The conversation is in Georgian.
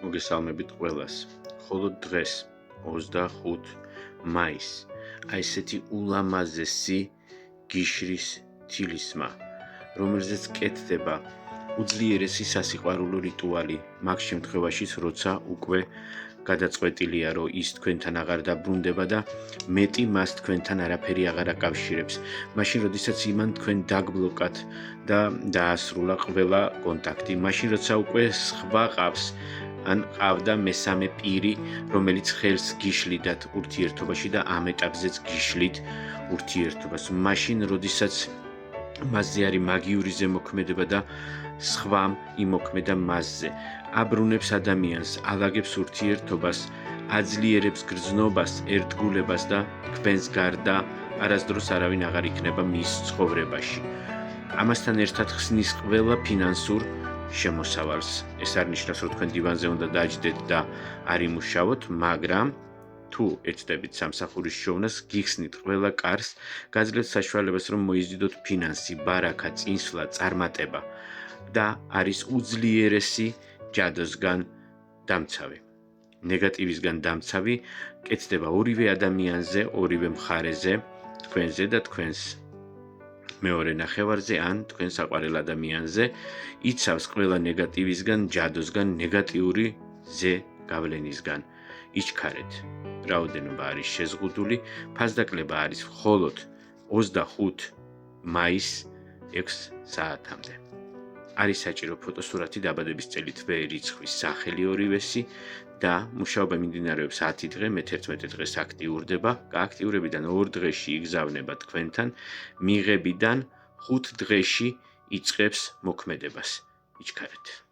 მოგესალმებით ყველას. ხოლო დღეს 25 მაის აი ესეთი ულამაზესი გიშრის თილისმა, რომელზეც კეთდება უძლიერესი სასიყვარულო რიტუალი მაგ შემთხვევაშიც, როცა უკვე გადაწყვეტილია, რომ ის თქვენთან აღარ დაბრუნდება და მეტი მას თქვენთან არაფერი აღარ აკავშირებს. მაშინ, როდესაც იმან თქვენ დაგბლოკად და დაასრულა ყველა კონტაქტი, მაშინ როცა უკვე სხვა ყავს, ან ყავდა მესამე პირი, რომელიც ხელს გიშლიდათ ურთიერთობაში და ამ ეტაპზეც გიშლით ურთიერთობას. მაშინ, როდესაც მასზე არის მაგიური ზემოქმედება და სხვამ იმოქმედა მასზე. აბრუნებს ადამიანს, ალაგებს ურთიერთობას, აძლიერებს გრძნობას, ერთგულებას და თქვენს გარდა არასდროს არავინ აღარ იქნება მის ცხოვრებაში. ამასთან ერთად ხსნის ყველა ფინანსურ შემოსავალს. ეს არ ნიშნავს, რომ თქვენ დივანზე უნდა დაჯდეთ და არ იმუშაოთ, მაგრამ თუ ეცდებით სამსახურის შოვნას, გიხსნით ყველა კარს, გაძლევთ საშუალებას, რომ მოიზიდოთ ფინანსი, ბარაკა, წინსვლა, წარმატება და არის უძლიერესი ჯადოსგან დამცავი. ნეგატივისგან დამცავი კეთდება ორივე ადამიანზე, ორივე მხარეზე, თქვენზე და თქვენს მეორე ნახევარზე ან თქვენ საყვარელ ადამიანზე, იცავს ყველა ნეგატივისგან, ჯადოსგან, ნეგატიური ზეგავლენისგან. იჩქარეთ, რაოდენობა არის შეზღუდული, ფასდაკლება არის მხოლოდ 25 მაის 6 საათამდე. არის საჭირო ფოტოსურათი დაბადების წელი, თვე, რიცხვი, სახელი ორივესი და მუშაობა მიმდინარეობს 10 დღე, მე-11 დღეს აქტიურდება. გააქტიურებიდან 2 დღეში იგზავნება თქვენთან, მიღებიდან 5 დღეში იწყებს მოქმედებას. იჩქარეთ.